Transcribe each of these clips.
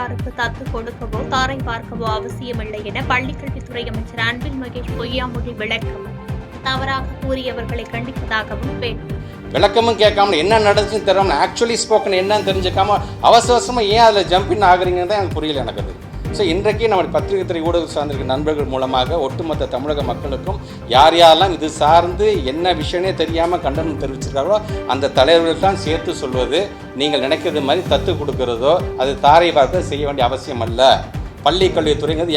யாருக்கு தத்து கொடுக்கவோ தாரை பார்க்கவோ அவசியமில்லை என பள்ளிக்கல்வித்துறை அமைச்சர் அன்பில் மகேஷ் பொய்யாமொழி விளக்கம். தவறாக கூறியவர்களை கண்டிப்பதாகவும் பேட்டி. விளக்கமும் கேட்காம என்ன நடந்துச்சுன்னு தெரியாமல் ஆக்சுவலி ஸ்போக்கன் என்னன்னு தெரிஞ்சுக்காம அவசரமாக ஏன் அதில் ஜம்பின் ஆகுறீங்கன்னு தான் எனக்கு புரியல எனக்கு அது. ஸோ இன்றைக்கு நம்ம பத்திரிகை துறை ஊடகம் சார்ந்திருக்க நண்பர்கள் மூலமாக ஒட்டுமொத்த தமிழக மக்களுக்கும் யார் யாரெல்லாம் இது சார்ந்து என்ன விஷயமே தெரியாமல் கண்டனம் தெரிவிச்சிருக்காங்களோ அந்த தலைவர்கள் தான் சேர்த்து சொல்வது, நீங்கள் நினைக்கிறது மாதிரி தத்து கொடுக்கறதோ அது தாரை பார்க்க செய்ய வேண்டிய அவசியம் அல்ல. பள்ளி கல்வித்துறைங்கிறது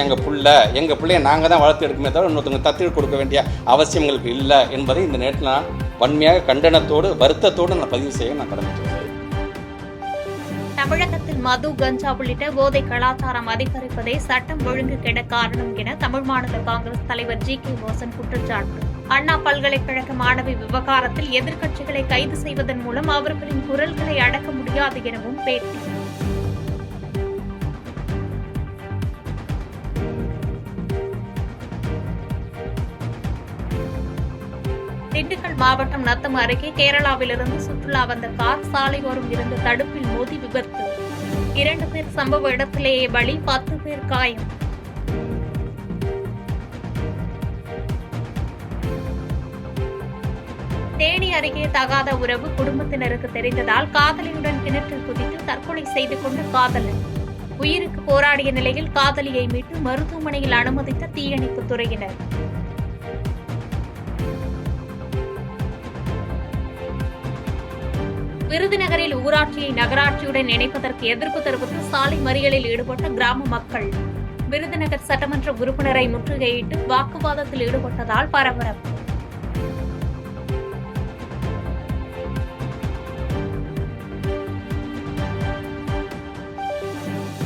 எங்கள் பிள்ளைய நாங்கள் தான் வளர்த்து எடுக்குமே தவிர இன்னொருத்தவங்க தத்து கொடுக்க வேண்டிய அவசியம் எங்களுக்கு இல்லை என்பதை இந்த நேரத்தில் நான் வன்மையாக கண்டனத்தோடு வருத்தத்தோடு நான் பதிவு செய்ய நான் கடமைப்பட்டிருக்கேன். தமிழகத்தில் மது, கஞ்சா உள்ளிட்ட போதை கலாச்சாரம் அதிகரிப்பதே சட்டம் ஒழுங்கு கெட காரணம் என தமிழ் மாநில காங்கிரஸ் தலைவர் ஜி கே வாசன் குற்றச்சாட்டு. அண்ணா பல்கலைக்கழக மாணவி விவகாரத்தில் எதிர்க்கட்சிகளை கைது செய்வதன் மூலம் அவர்களின் குரல்களை அடக்க முடியாது எனவும் பேட்டி. திண்டுக்கல் மாவட்டம் நத்தம் அருகே கேரளாவிலிருந்து சுற்றுலா வந்த கார் சாலையோரம் இருந்த தடுப்பில் மோதி விபத்து. 2 பேர் சம்பவ இடத்திலேயே பலி, 10 பேர் காயம். தேனி அருகே தகாத உறவு குடும்பத்தினருக்கு தெரிந்ததால் காதலியுடன் கிணற்றில் குதித்து தற்கொலை செய்து கொண்ட காதலன். உயிருக்கு போராடிய நிலையில் காதலியை மீட்டு மருத்துவமனையில் அனுமதித்த தீயணைப்பு துறையினர். விருதுநகரில் ஊராட்சியை நகராட்சியுடன் இணைப்பதற்கு எதிர்ப்பு தெரிவித்து சாலை மறியலில் ஈடுபட்ட கிராம மக்கள். விருதுநகர் சட்டமன்ற உறுப்பினரை முற்றுகையிட்டு வாக்குவாதத்தில் ஈடுபட்டதால் பரபரப்பு.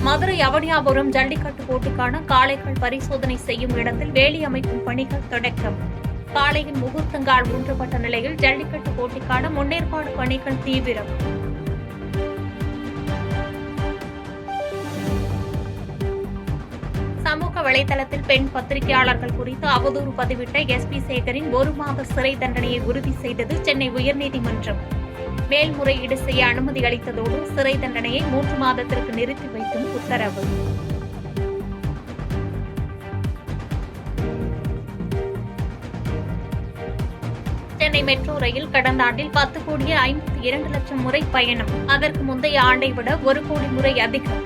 மதுரை அவனியாபுரம் ஜல்லிக்கட்டு போட்டிக்கான காளைகள் பரிசோதனை செய்யும் இடத்தில் வேலி அமைக்கும் பணிகள் தொடக்கம். காளையின் முகூர்த்தங்கால் ஊன்றப்பட்ட நிலையில் ஜல்லிக்கட்டு போட்டிக்கான முன்னேற்பாடு பணிகள் தீவிரம். சமூக வலைதளத்தில் பெண் பத்திரிகையாளர்கள் குறித்து அவதூறு பதிவிட்ட எஸ்.பி. சேகரின் 1 மாத சிறை தண்டனையை உறுதி செய்தது சென்னை உயர்நீதிமன்றம். மேல்முறையீடு செய்ய அனுமதி அளித்ததோடு சிறை தண்டனையை 3 மாதத்திற்கு நிறுத்தி வைத்தும் உத்தரவு. சென்னை மெட்ரோ ரயில் கடந்த ஆண்டில் 10,52,00,000 முறை பயணம். அதற்கு முந்தைய ஆண்டை விட 1 கோடி முறை அதிகம்.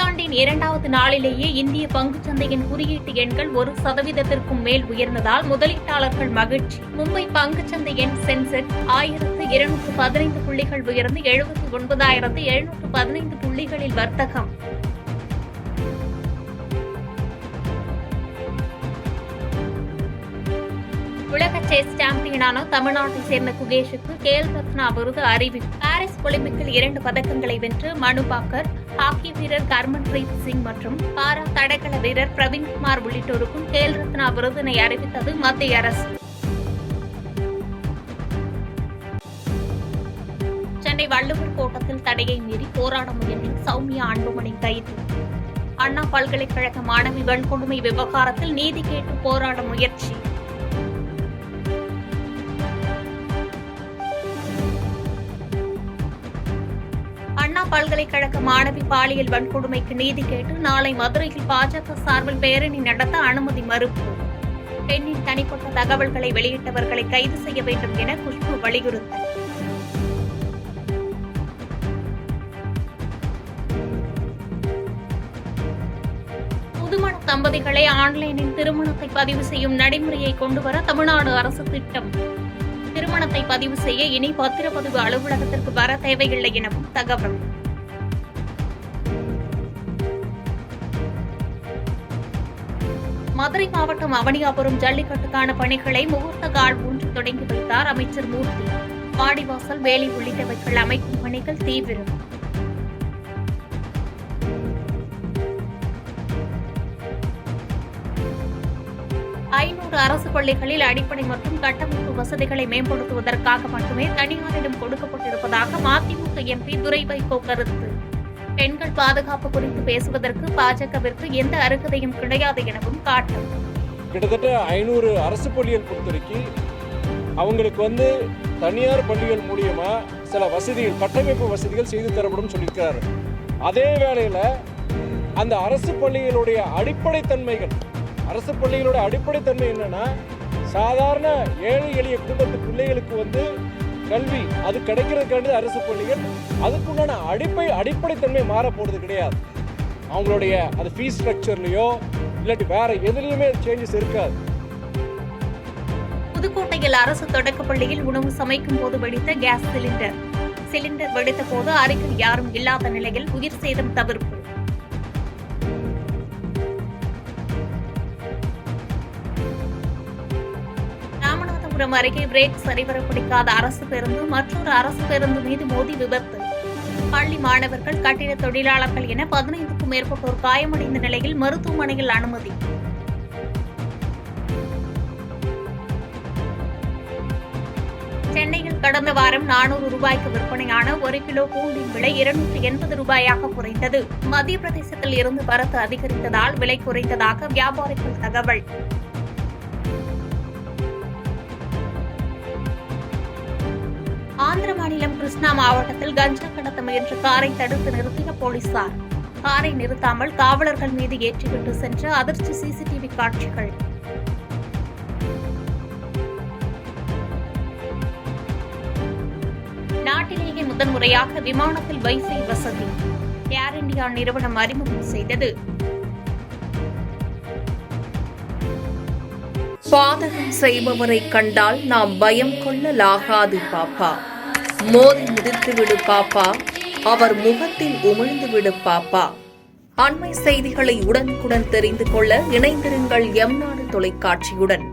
ஆண்டின் 2வது நாளிலேயே இந்திய பங்குச்சந்தையின் குறியீட்டு எண்கள் 1% மேல் உயர்ந்ததால் முதலீட்டாளர்கள் மகிழ்ச்சி. மும்பை பங்குச்சந்தை எண் சென்செக்ஸ் 1215 புள்ளிகள் உயர்ந்து 79,715 புள்ளிகளில் வர்த்தகம். உலக செஸ் சாம்பியனான தமிழ்நாட்டைச் சேர்ந்த குகேஷுக்கு கேல் ரத்னா விருது அறிவிப்பு. பாரிஸ் ஒலிம்பிக்கில் 2 பதக்கங்களை வென்று மனு பாக்கர், ஹாக்கி வீரர் ஹர்மன்பிரீத் சிங் மற்றும் பாரா தடகள வீரர் பிரவீன்குமார் உள்ளிட்டோருக்கும் கேல் ரத்னா விருதினை அறிவித்தது மத்திய அரசு. சென்னை வள்ளுவர் கோட்டத்தில் தடையை மீறி போராட முயன்ற சௌமியா அன்புமணி கைது. அண்ணா பல்கலைக்கழக மாணவி வன்கொடுமை விவகாரத்தில் நீதி கேட்டு போராட முயற்சி. அண்ணா பல்கலைக்கழக மாணவி பாலியல் வன்கொடுமைக்கு நீதி கேட்டு நாளை மதுரையில் பாஜக சார்பில் பேரணி நடத்த அனுமதி மறுப்பு. பெண்ணின் தனிப்பட்ட தகவல்களை வெளியிட்டவர்களை கைது செய்ய வேண்டும் என குஷ்பு வலியுறுத்தல். புதுமண தம்பதிகளை ஆன்லைனில் திருமணத்தை பதிவு செய்யும் நடைமுறையை கொண்டுவர தமிழ்நாடு அரசு திட்டம். திருமணத்தை பதிவு செய்ய இனி பத்திரப்பதிவு அலுவலகத்திற்கு வர தேவையில்லை எனவும் தகவல். மதுரை மாவட்டம் அவனியாபுரம் ஜல்லிக்கட்டுக்கான பணிகளை முகூர்த்த கால் ஊன்றி தொடங்கி வைத்தார் அமைச்சர் மூர்த்தி. வாடிவாசல், வேலி உள்ளிட்டவைகள் அமைக்கும் பணிகள் தீவிரம். அரசு பள்ளிகளில் அடிப்படை மற்றும் கட்டமைப்பு வசதிகளை மேம்படுத்துவதற்காக மட்டுமே தனியாரிடம் கொடுக்கப்பட்டிருப்பதாக மதிமுக எம்பி துரை வைகோ கருத்து. பெண்கள் பாதுகாப்பு குறித்து பேசுவதற்கு பாஜகவிற்கு எந்த அருகதையும் கிடையாது எனவும் காட்டும். கிட்டத்தட்ட 500 அரசு பள்ளிகள் பொறுத்தவரைக்கும் அவங்களுக்கு தனியார் பள்ளிகள் மூலியமா சில வசதிகள், கட்டமைப்பு வசதிகள் செய்து தரப்படும் சொல்லியிருக்கிறாரு. அதே வேளையில் அந்த அரசு பள்ளிகளுடைய அடிப்படைத்தன்மைகள், அரசு பள்ளிகளோட அடிப்படைத்தன்மை என்னன்னா, சாதாரண ஏழை எளிய குடும்பத்து பிள்ளைகளுக்கு கல்வி அது கிடைக்கிறதுக்காண்டி அரசு பள்ளிகள், அதுக்குண்டான அடிப்படைத்தன்மை மாற போறது கிடையாது. அவங்களுடைய அது ஃபீஸ் ஸ்ட்ரக்சர்லையோ இல்லாட்டி வேற எதுலையுமே சேஞ்சஸ் இருக்காது. புதுக்கோட்டையில் அரசு தொடக்கப்பள்ளியில் உணவு சமைக்கும் போது வெடித்த கேஸ் சிலிண்டர் வெடித்த போது அருகில் யாரும் இல்லாத நிலையில் உயிர் சேதம் தவிர்ப்பு. ராமநாதபுரம் அருகே பிரேக் சரிவர பிடிக்காத அரசு பேருந்து மற்றொரு அரசு பேருந்து மீது மோதி விபத்து. பள்ளி மாணவர்கள், கட்டிட தொழிலாளர்கள் என 15க்கும் மேற்பட்டோர் காயமடைந்த நிலையில் மருத்துவமனையில் அனுமதி. சென்னையில் கடந்த வாரம் 400 ரூபாய்க்கு விற்பனையான 1 கிலோ பூண்டின் விலை 280 ரூபாயாக குறைந்தது. மத்திய பிரதேசத்தில் இருந்து வரத்து அதிகரித்ததால் விலை குறைந்ததாக வியாபாரிகள் தகவல். ஆந்திர மாநிலம் கிருஷ்ணா மாவட்டத்தில் கஞ்சா கடத்த முயன்ற காரை தடுத்து நிறுத்திய போலீசார். காரை நிறுத்தாமல் காவலர்கள் மீது ஏற்றிவிட்டு சென்ற அதிர்ச்சி சிசிடிவி காட்சிகள். நாட்டிலேயே முதன்முறையாக விமானத்தில் வைஃபை வசதி ஏர் இந்தியா நிறுவனம் அறிமுகம் செய்தது. பாதகம் செய்பவரை கண்டால் நாம் பயம் கொள்ளலாகாது பாப்பா. மோதி மிதித்துவிடு பாப்பா, அவர் முகத்தில் உமிழ்ந்துவிடு பாப்பா. அண்மை செய்திகளை உடனுக்குடன் தெரிந்து கொள்ள இணைந்திருங்கள் எம் நாடு தொலைக்காட்சியுடன்.